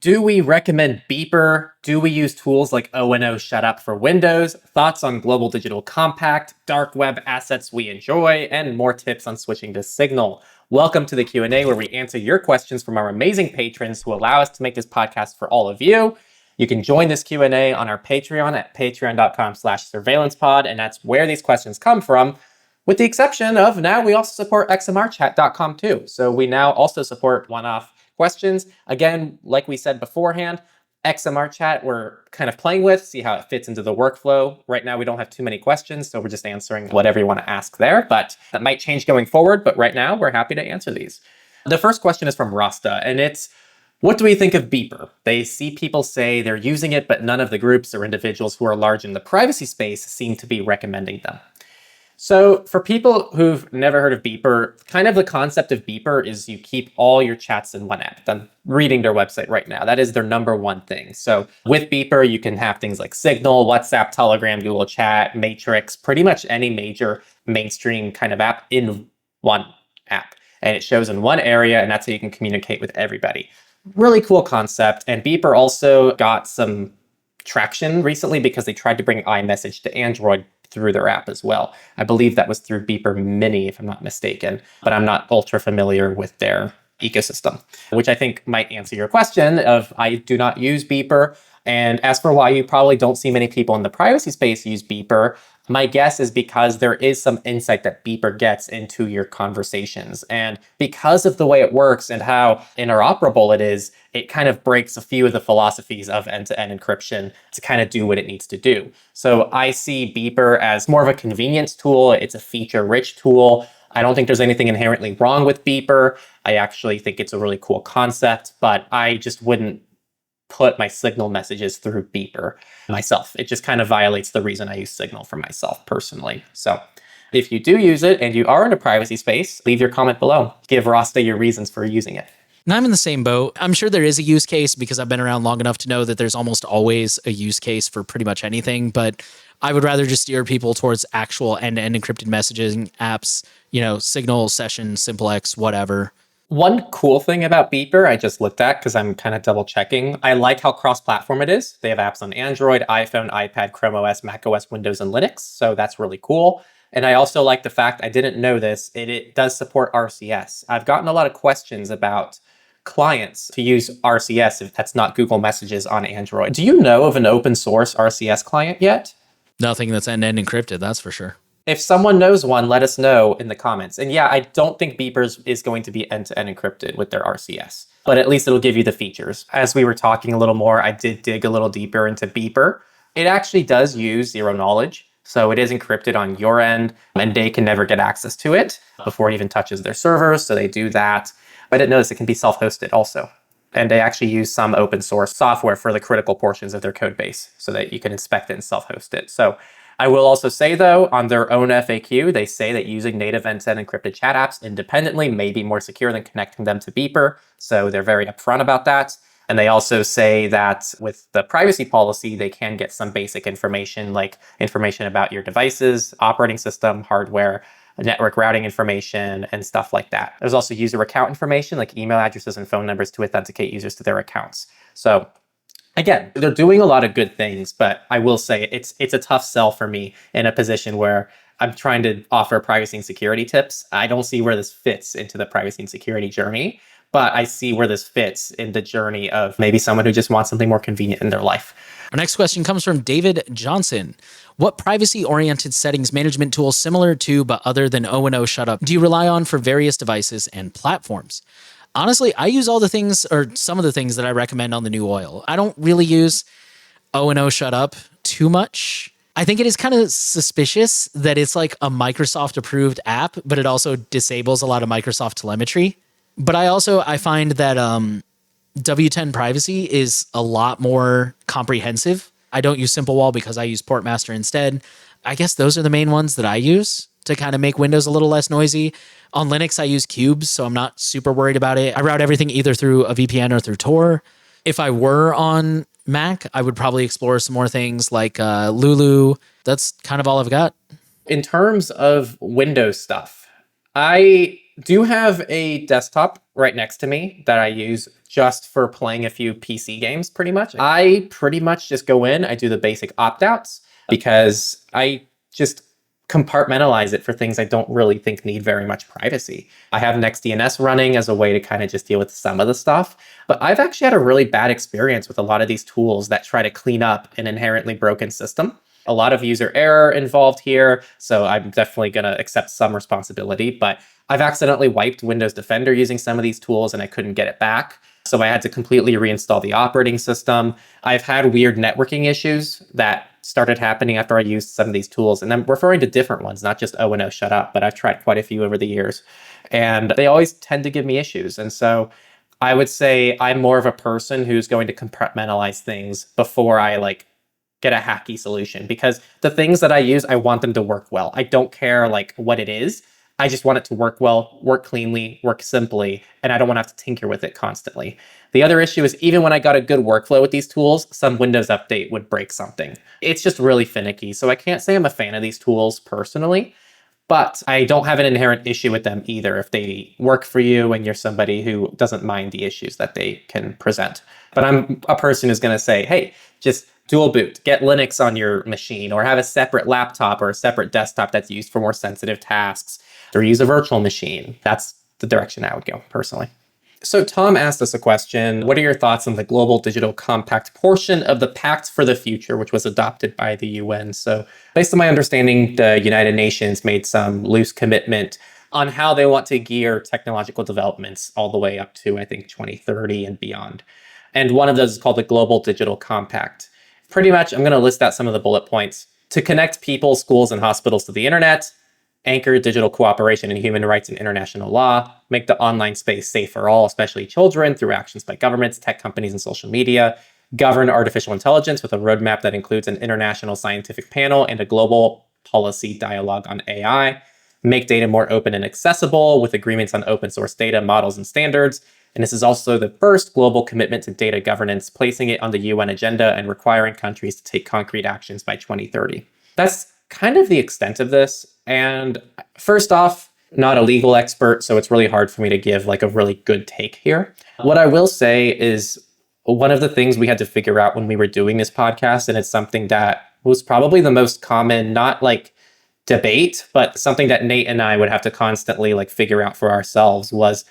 Do we recommend Beeper? Do we use tools like ONO Shutup for Windows? Thoughts on Global Digital Compact, dark web assets we enjoy, and more tips on switching to Signal. Welcome to the Q&A where we answer your questions from our amazing patrons who allow us to make this podcast for all of you. You can join this Q&A on our Patreon at patreon.com/surveillancepod, and that's where these questions come from. With the exception of now we also support xmrchat.com too. So we now also support one-off questions. Again, like we said beforehand, XMR chat we're kind of playing with, see how it fits into the workflow. Right now we don't have too many questions, so we're just answering whatever you want to ask there, but that might change going forward. But right now we're happy to answer these. The first question is from Rasta, and it's, what do we think of Beeper? They see people say they're using it, but none of the groups or individuals who are large in the privacy space seem to be recommending them. So for people who've never heard of Beeper, kind of the concept of Beeper is you keep all your chats in one app. I'm reading their website right now. That is their number one thing. So with Beeper, you can have things like Signal, WhatsApp, Telegram, Google Chat, Matrix, pretty much any major mainstream kind of app in one app. And it shows in one area, and that's how you can communicate with everybody. Really cool concept. And Beeper also got some traction recently because they tried to bring iMessage to Android through their app as well. I believe that was through Beeper Mini, if I'm not mistaken, but I'm not ultra familiar with their ecosystem, which I think might answer your question of I do not use Beeper. And as for why you probably don't see many people in the privacy space use Beeper, my guess is because there is some insight that Beeper gets into your conversations. And because of the way it works and how interoperable it is, it kind of breaks a few of the philosophies of end-to-end encryption to kind of do what it needs to do. So I see Beeper as more of a convenience tool. It's a feature-rich tool. I don't think there's anything inherently wrong with Beeper. I actually think it's a really cool concept, but I just wouldn't put my Signal messages through Beeper myself. It just kind of violates the reason I use Signal for myself personally. So if you do use it and you are in a privacy space, leave your comment below. Give Rasta your reasons for using it. And I'm in the same boat. I'm sure there is a use case because I've been around long enough to know that there's almost always a use case for pretty much anything, but I would rather just steer people towards actual end-to-end encrypted messaging apps, Signal, Session, SimpleX, whatever. One cool thing about Beeper I just looked at because I'm kind of double checking. I like how cross-platform it is. They have apps on Android, iPhone, iPad, Chrome OS, Mac OS, Windows, and Linux. So that's really cool. And I also like the fact, I didn't know this, it does support RCS. I've gotten a lot of questions about clients to use RCS if that's not Google Messages on Android. Do you know of an open source RCS client yet? Nothing that's end-to-end encrypted, that's for sure. If someone knows one, let us know in the comments. And yeah, I don't think Beeper's is going to be end-to-end encrypted with their RCS, but at least it'll give you the features. As we were talking a little more, I did dig a little deeper into Beeper. It actually does use zero knowledge. So it is encrypted on your end, and they can never get access to it before it even touches their servers. So they do that. I didn't notice it can be self-hosted also. And they actually use some open source software for the critical portions of their code base so that you can inspect it and self-host it. So I will also say, though, on their own FAQ, they say that using native end-to-end encrypted chat apps independently may be more secure than connecting them to Beeper. So they're very upfront about that. And they also say that with the privacy policy, they can get some basic information, like information about your devices, operating system, hardware, network routing information, and stuff like that. There's also user account information, like email addresses and phone numbers to authenticate users to their accounts. So again, they're doing a lot of good things, but I will say it's a tough sell for me in a position where I'm trying to offer privacy and security tips. I don't see where this fits into the privacy and security journey, but I see where this fits in the journey of maybe someone who just wants something more convenient in their life. Our next question comes from David Johnson. What privacy-oriented settings management tools similar to but other than ONO Shutup do you rely on for various devices and platforms? Honestly, I use all the things or some of the things that I recommend on the New Oil. I don't really use ONO Shutup too much. I think it is kind of suspicious that it's like a Microsoft-approved app, but it also disables a lot of Microsoft telemetry. But I find that W10 privacy is a lot more comprehensive. I don't use SimpleWall because I use Portmaster instead. I guess those are the main ones that I use to kind of make Windows a little less noisy. On Linux, I use Cubes, so I'm not super worried about it. I route everything either through a VPN or through Tor. If I were on Mac, I would probably explore some more things like Lulu. That's kind of all I've got. In terms of Windows stuff, I do have a desktop right next to me that I use just for playing a few PC games, pretty much. I pretty much just go in, I do the basic opt-outs because I just compartmentalize it for things I don't really think need very much privacy. I have NextDNS running as a way to kind of just deal with some of the stuff, but I've actually had a really bad experience with a lot of these tools that try to clean up an inherently broken system. A lot of user error involved here, so I'm definitely going to accept some responsibility, but I've accidentally wiped Windows Defender using some of these tools and I couldn't get it back. So I had to completely reinstall the operating system. I've had weird networking issues that started happening after I used some of these tools. And I'm referring to different ones, not just O&O shut up, but I've tried quite a few over the years. And they always tend to give me issues. And so I would say I'm more of a person who's going to compartmentalize things before I get a hacky solution, because the things that I use, I want them to work well. I don't care what it is. I just want it to work well, work cleanly, work simply, and I don't want to have to tinker with it constantly. The other issue is even when I got a good workflow with these tools, some Windows update would break something. It's just really finicky. So I can't say I'm a fan of these tools personally, but I don't have an inherent issue with them either if they work for you and you're somebody who doesn't mind the issues that they can present. But I'm a person who's going to say, hey, just dual boot, get Linux on your machine, or have a separate laptop or a separate desktop that's used for more sensitive tasks, or use a virtual machine. That's the direction I would go personally. So Tom asked us a question. What are your thoughts on the Global Digital Compact portion of the Pact for the Future, which was adopted by the UN? So based on my understanding, the United Nations made some loose commitment on how they want to gear technological developments all the way up to, I think, 2030 and beyond. And one of those is called the Global Digital Compact. Pretty much, I'm going to list out some of the bullet points. To connect people, schools, and hospitals to the internet, anchor digital cooperation in human rights and international law, make the online space safe for all, especially children, through actions by governments, tech companies, and social media, govern artificial intelligence with a roadmap that includes an international scientific panel and a global policy dialogue on AI, make data more open and accessible with agreements on open source data, models, and standards. And this is also the first global commitment to data governance, placing it on the UN agenda and requiring countries to take concrete actions by 2030. That's kind of the extent of this. And first off, not a legal expert, so it's really hard for me to give a really good take here. What I will say is one of the things we had to figure out when we were doing this podcast, and it's something that was probably the most common, not debate, but something that Nate and I would have to constantly figure out for ourselves was,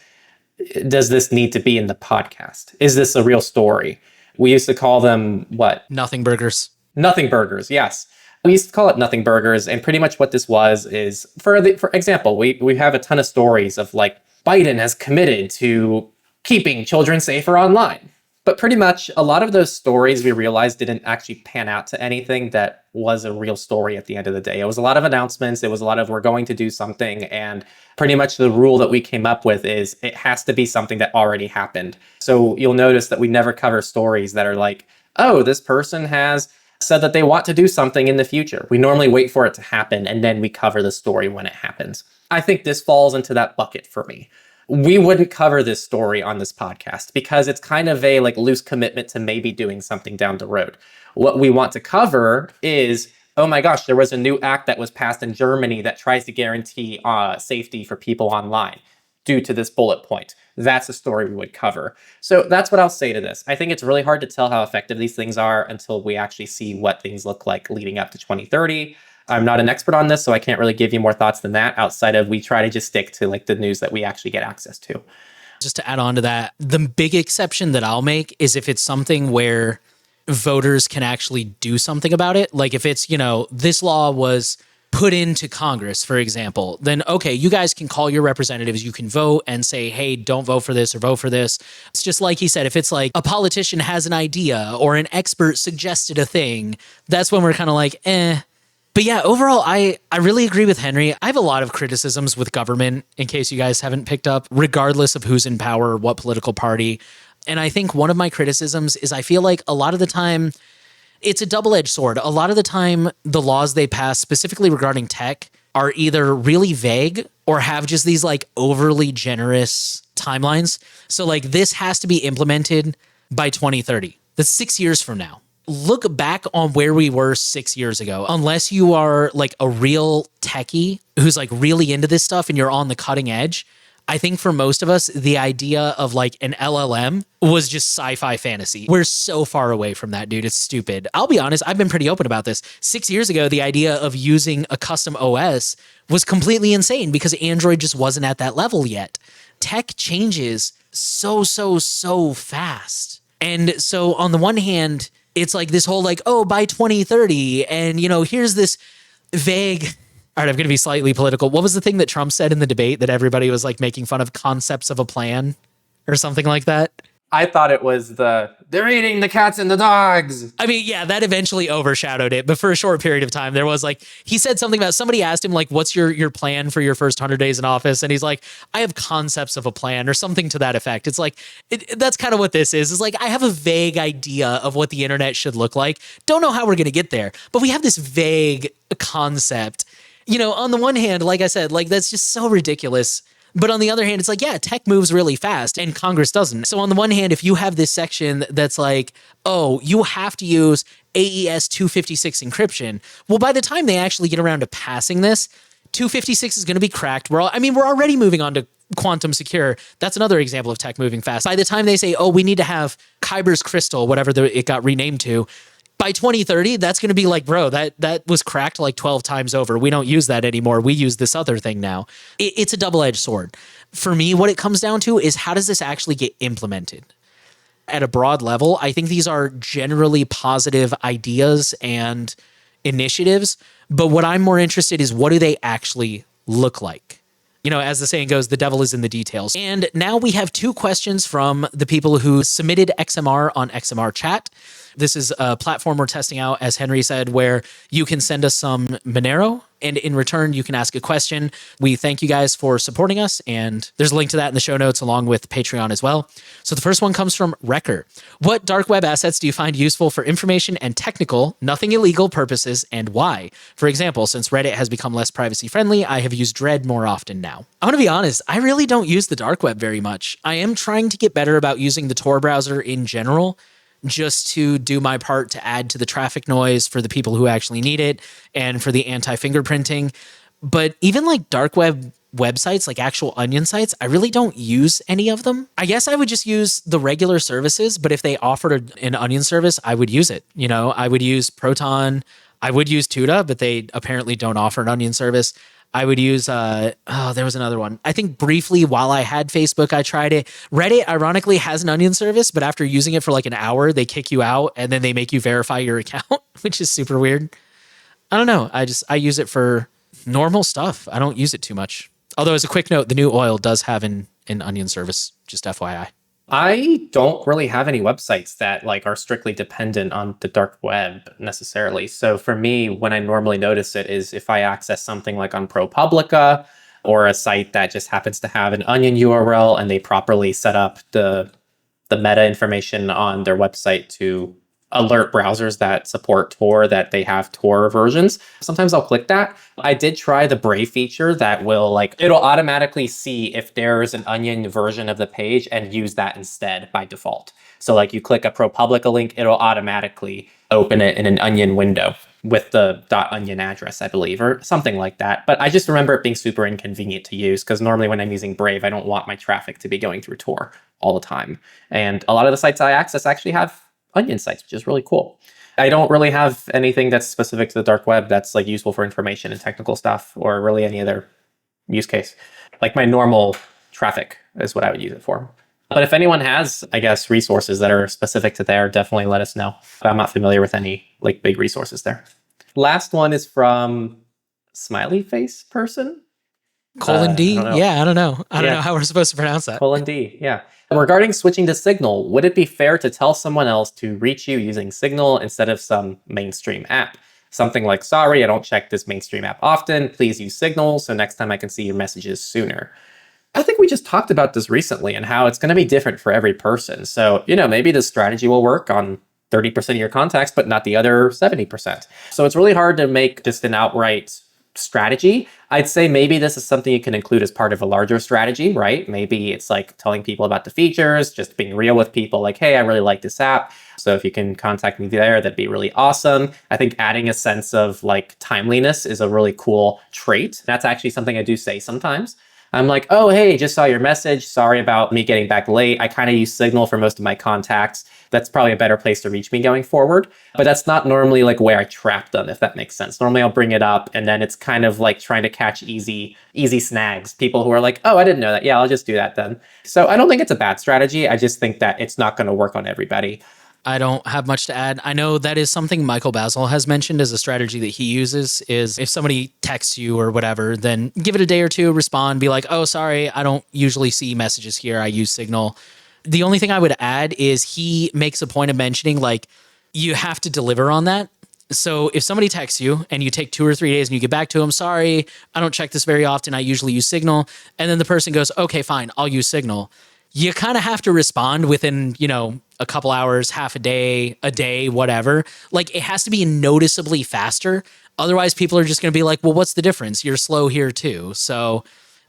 does this need to be in the podcast? Is this a real story? We used to call them what? Nothing burgers. Nothing burgers, yes. We used to call it nothing burgers, and pretty much what this was is, for example, we have a ton of stories of Biden has committed to keeping children safer online. But pretty much a lot of those stories we realized didn't actually pan out to anything that was a real story at the end of the day. It was a lot of announcements. It was a lot of we're going to do something. And pretty much the rule that we came up with is it has to be something that already happened. So you'll notice that we never cover stories that are oh, this person has said that they want to do something in the future. We normally wait for it to happen and then we cover the story when it happens. I think this falls into that bucket for me. We wouldn't cover this story on this podcast because it's kind of a loose commitment to maybe doing something down the road. What we want to cover is, oh my gosh, there was a new act that was passed in Germany that tries to guarantee safety for people online due to this bullet point. That's a story we would cover. So that's what I'll say to this. I think it's really hard to tell how effective these things are until we actually see what things look like leading up to 2030. I'm not an expert on this, so I can't really give you more thoughts than that outside of we try to just stick to the news that we actually get access to. Just to add on to that, the big exception that I'll make is if it's something where voters can actually do something about it. Like if it's, this law was put into Congress, for example, then okay, you guys can call your representatives, you can vote and say, hey, don't vote for this or vote for this. It's just like he said, if it's a politician has an idea or an expert suggested a thing, that's when we're kind of eh. But yeah, overall, I really agree with Henry. I have a lot of criticisms with government, in case you guys haven't picked up, regardless of who's in power, what political party. And I think one of my criticisms is I feel like a lot of the time, it's a double-edged sword. A lot of the time, the laws they pass, specifically regarding tech, are either really vague or have just these overly generous timelines. So this has to be implemented by 2030. That's 6 years from now. Look back on where we were 6 years ago. Unless you are a real techie who's really into this stuff and you're on the cutting edge, I think for most of us, the idea of like an LLM was just sci-fi fantasy. We're so far away from that, dude. It's stupid. I'll be honest, I've been pretty open about this. 6 years ago, the idea of using a custom OS was completely insane because Android just wasn't at that level yet. Tech changes so fast. And so on the one hand, it's like this whole like, oh, by 2030, and here's this vague. All right, I'm going to be slightly political. What was the thing that Trump said in the debate that everybody was like making fun of, concepts of a plan or something like that? I thought it was they're eating the cats and the dogs. I mean, yeah, that eventually overshadowed it. But for a short period of time, there was like, he said something about, somebody asked him like, what's your plan for your first 100 days in office? And he's like, I have concepts of a plan or something to that effect. It's like, that's kind of what this is. It's like, I have a vague idea of what the internet should look like. Don't know how we're going to get there, but we have this vague concept. On the one hand, like I said, like that's just so ridiculous. But on the other hand, it's like, yeah, tech moves really fast and Congress doesn't. So on the one hand, if you have this section that's like, oh, you have to use AES 256 encryption. Well, by the time they actually get around to passing this, 256 is going to be cracked. We're already moving on to quantum secure. That's another example of tech moving fast. By the time they say, oh, we need to have Kyber's crystal, whatever it got renamed to, by 2030, that's going to be like, bro, that was cracked like 12 times over. We don't use that anymore. We use this other thing now. It's a double-edged sword. For me, what it comes down to is how does this actually get implemented? At a broad level, I think these are generally positive ideas and initiatives, but what I'm more interested in is what do they actually look like? As the saying goes, the devil is in the details. And now we have 2 questions from the people who submitted XMR on XMR chat. This is a platform we're testing out, as Henry said, where you can send us some Monero, and in return, you can ask a question. We thank you guys for supporting us, and there's a link to that in the show notes along with Patreon as well. So the first one comes from Wrecker. What dark web assets do you find useful for information and technical, nothing illegal purposes, and why? For example, since Reddit has become less privacy friendly, I have used Dread more often now. I'm going to be honest, I really don't use the dark web very much. I am trying to get better about using the Tor browser in general, just to do my part to add to the traffic noise for the people who actually need it and for the anti-fingerprinting. But even like dark web websites, like actual onion sites, I really don't use any of them. I guess I would just use the regular services, but if they offered an onion service, I would use it. I would use Proton. I would use Tuda, but they apparently don't offer an onion service. I would use, there was another one. I think briefly while I had Facebook, I tried it. Reddit, ironically, has an onion service, but after using it for like an hour, they kick you out and then they make you verify your account, which is super weird. I don't know. I use it for normal stuff. I don't use it too much. Although as a quick note, the new oil does have an onion service, just FYI. I don't really have any websites that like are strictly dependent on the dark web necessarily. So for me, when I normally notice it is if I access something like on ProPublica or a site that just happens to have an onion URL and they properly set up the meta information on their website to alert browsers that support Tor that they have Tor versions. Sometimes I'll click that. I did try the Brave feature that will it'll automatically see if there's an onion version of the page and use that instead by default. So you click a ProPublica link, it'll automatically open it in an onion window with the .onion address, I believe, or something like that. But I just remember it being super inconvenient to use because normally when I'm using Brave, I don't want my traffic to be going through Tor all the time. And a lot of the sites I access actually have onion sites, which is really cool. I don't really have anything that's specific to the dark web that's useful for information and technical stuff or really any other use case. My normal traffic is what I would use it for. But if anyone has, I guess, resources that are specific to there, definitely let us know. I'm not familiar with any big resources there. Last one is from Smiley Face Person. Colon D? Yeah, I don't know. I don't know how we're supposed to pronounce that. Colon D, yeah. Regarding switching to Signal, would it be fair to tell someone else to reach you using Signal instead of some mainstream app? Something like, sorry, I don't check this mainstream app often. Please use Signal so next time I can see your messages sooner. I think we just talked about this recently and how it's going to be different for every person. So, maybe this strategy will work on 30% of your contacts, but not the other 70%. So it's really hard to make just an outright strategy. I'd say maybe this is something you can include as part of a larger strategy, right? Maybe it's telling people about the features, just being real with people hey, I really like this app. So if you can contact me there, that'd be really awesome. I think adding a sense of timeliness is a really cool trait. That's actually something I do say sometimes. I'm like, oh, hey, just saw your message. Sorry about me getting back late. I kind of use Signal for most of my contacts. That's probably a better place to reach me going forward. But that's not normally like where I trap them, if that makes sense. Normally I'll bring it up and then it's kind of like trying to catch easy snags. People who are like, oh, I didn't know that. Yeah, I'll just do that then. So I don't think it's a bad strategy. I just think that it's not going to work on everybody. I don't have much to add. I know that is something Michael Basil has mentioned as a strategy that he uses is if somebody texts you or whatever, then give it a day or two, respond, be like, oh, sorry, I don't usually see messages here. I use Signal. The only thing I would add is he makes a point of mentioning like you have to deliver on that. So if somebody texts you and you take 2 or 3 days and you get back to them, sorry, I don't check this very often. I usually use Signal. And then the person goes, okay, fine, I'll use Signal. You kind of have to respond within, a couple hours, half a day, whatever. Like it has to be noticeably faster. Otherwise, people are just going to be like, well, what's the difference? You're slow here too. So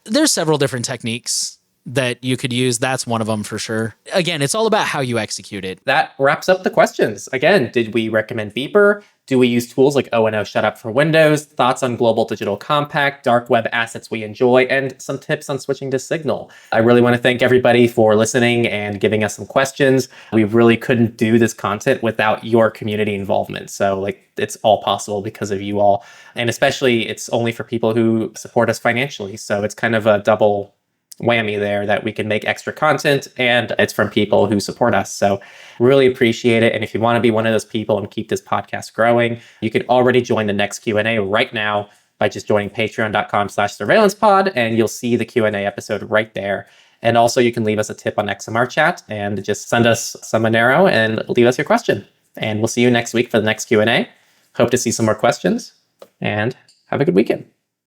there's several different techniques that you could use. That's one of them for sure. Again, it's all about how you execute it. That wraps up the questions. Again, did we recommend Beeper? Do we use tools like O&O Shutup for Windows? Thoughts on Global Digital Compact, dark web assets we enjoy, and some tips on switching to Signal. I really want to thank everybody for listening and giving us some questions. We really couldn't do this content without your community involvement. So it's all possible because of you all. And especially it's only for people who support us financially. So it's kind of a double whammy there that we can make extra content and it's from people who support us. So really appreciate it. And if you want to be one of those people and keep this podcast growing, you can already join the next Q&A right now by just joining patreon.com/surveillancepod and you'll see the Q&A episode right there. And also you can leave us a tip on XMR chat and just send us some Monero and leave us your question. And we'll see you next week for the next Q&A. Hope to see some more questions and have a good weekend.